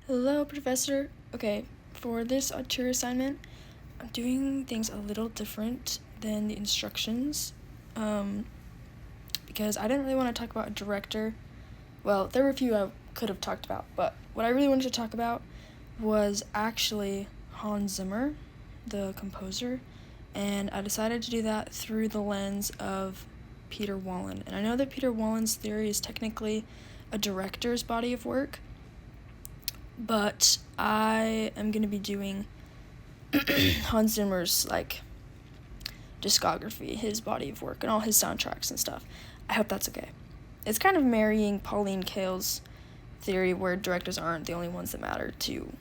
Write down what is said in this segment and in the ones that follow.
Hello, Professor. Okay, for this Auteur assignment, I'm doing things a little different than the instructions, because I didn't really want to talk about a director. Well, there were a few I could have talked about, but what I really wanted to talk about was actually Hans Zimmer, the composer, and I decided to do that through the lens of Peter Wollen. And I know that Peter Wollen's theory is technically a director's body of work, but I am going to be doing Hans Zimmer's, discography, his body of work, and all his soundtracks and stuff. I hope that's okay. It's kind of marrying Pauline Kael's theory where directors aren't the only ones that matter to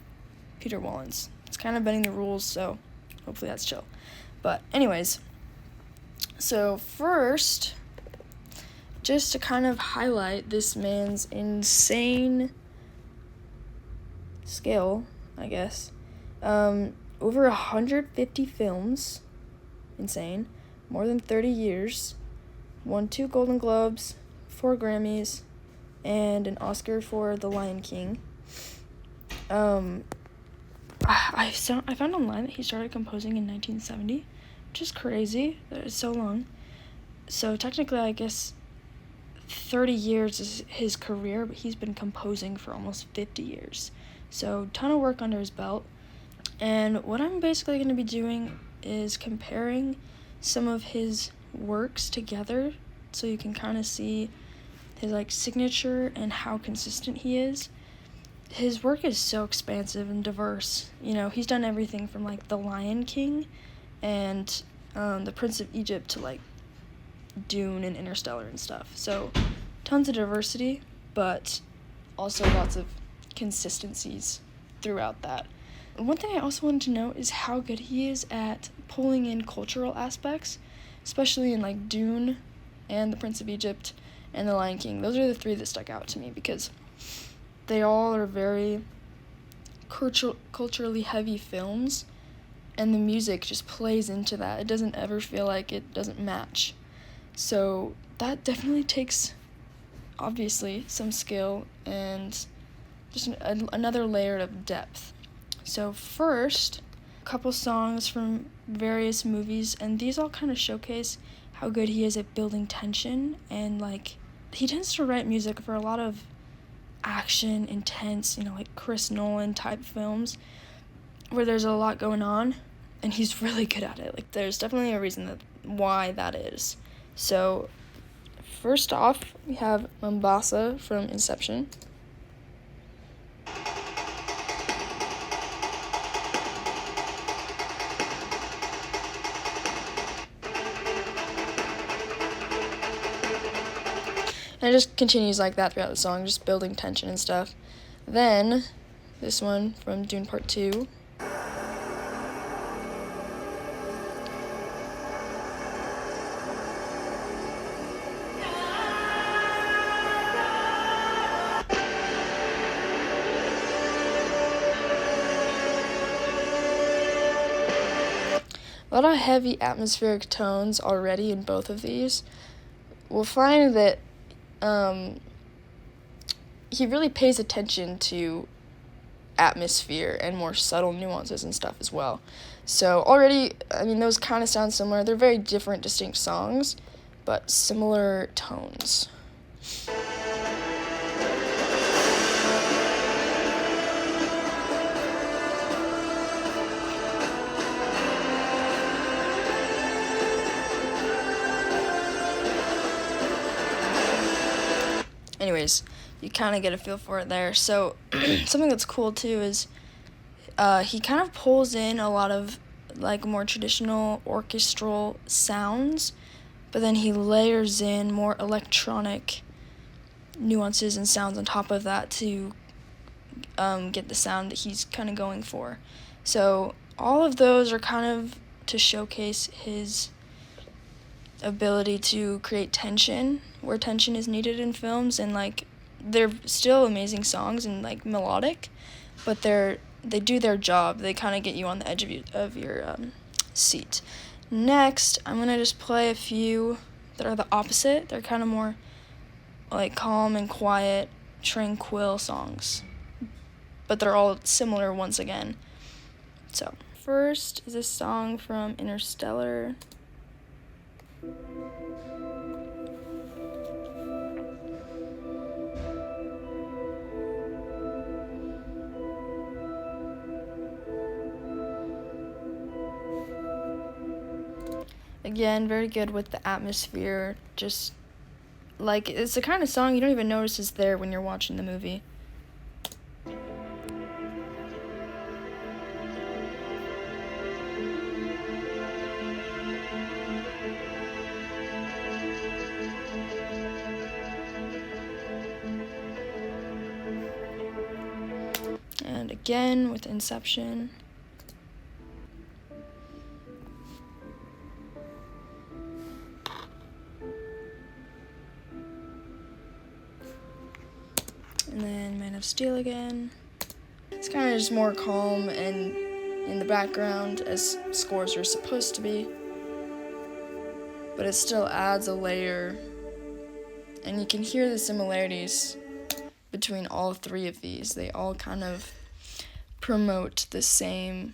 Peter Wollen's. It's kind of bending the rules, so hopefully that's chill. But anyways, so first, just to kind of highlight this man's insane skill, I guess. Over 150 films, insane, more than 30 years, won 2 Golden Globes, 4 Grammys, and an Oscar for The Lion King. I found online that he started composing in 1970, which is crazy that it's so long. So technically, I guess 30 years is his career, but he's been composing for almost 50 years. So, ton of work under his belt. And what I'm basically going to be doing is comparing some of his works together so you can kind of see his signature and how consistent he is. His work is so expansive and diverse. He's done everything from The Lion King and The Prince of Egypt to Dune and Interstellar and stuff. So tons of diversity, but also lots of consistencies throughout that. One thing I also wanted to note is how good he is at pulling in cultural aspects, especially in Dune and The Prince of Egypt and The Lion King. Those are the 3 that stuck out to me because they all are very culturally heavy films, and the music just plays into that. It doesn't ever feel like it doesn't match. So that definitely takes, obviously, some skill and just another layer of depth. So first, a couple songs from various movies, and these all kind of showcase how good he is at building tension, and he tends to write music for a lot of action, intense, Chris Nolan type films where there's a lot going on, and he's really good at it. There's definitely a reason why that is. So first off, we have Mombasa from Inception. And it just continues like that throughout the song, just building tension and stuff. Then, this one from Dune Part 2. A lot of heavy atmospheric tones already in both of these. We'll find that he really pays attention to atmosphere and more subtle nuances and stuff as well. So already, those kind of sound similar. They're very different, distinct songs, but similar tones. Anyways, you kind of get a feel for it there. So something that's cool too is he kind of pulls in a lot of more traditional orchestral sounds, but then he layers in more electronic nuances and sounds on top of that to get the sound that he's kind of going for. So all of those are kind of to showcase his ability to create tension where tension is needed in films, and they're still amazing songs and melodic, but they do their job. They kind of get you on the edge of your seat. Next, I'm gonna just play a few that are the opposite. They're kind of more, calm and quiet, tranquil songs. but they're all similar once again. So, first is this song from Interstellar. Again, very good with the atmosphere, just like, it's the kind of song you don't even notice is there when you're watching the movie. And again with Inception. And then Man of Steel again. It's kind of just more calm and in the background, as scores are supposed to be. But it still adds a layer. And you can hear the similarities between all three of these. They all kind of promote the same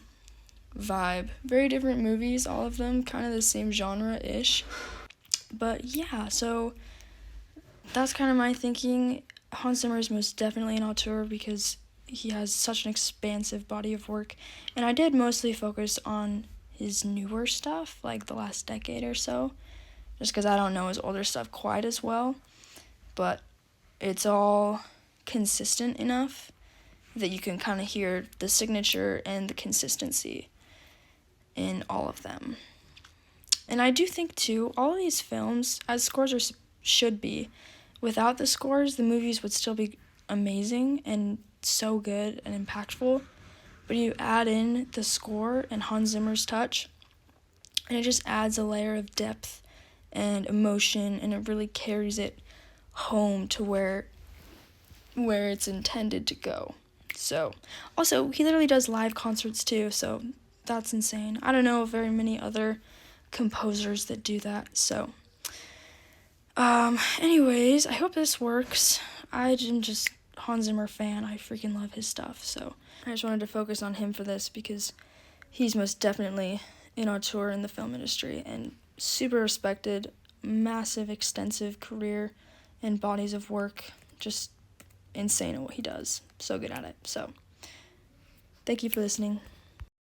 vibe. Very different movies, all of them, kind of the same genre-ish. But yeah, so that's kind of my thinking. Hans Zimmer is most definitely an auteur because he has such an expansive body of work. And I did mostly focus on his newer stuff, like the last decade or so, just because I don't know his older stuff quite as well. But it's all consistent enough that you can kind of hear the signature and the consistency in all of them. And I do think, too, all of these films, as scores should be, without the scores, the movies would still be amazing and so good and impactful. But you add in the score and Hans Zimmer's touch, and it just adds a layer of depth and emotion, and it really carries it home to where it's intended to go. So, also, he literally does live concerts too, so that's insane. I don't know of very many other composers that do that, so. Anyways, I hope this works. I'm just Hans Zimmer fan. I freaking love his stuff, so I just wanted to focus on him for this because he's most definitely an auteur in the film industry and super respected, massive, extensive career and bodies of work. Just insane at what he does. So good at it. So, thank you for listening.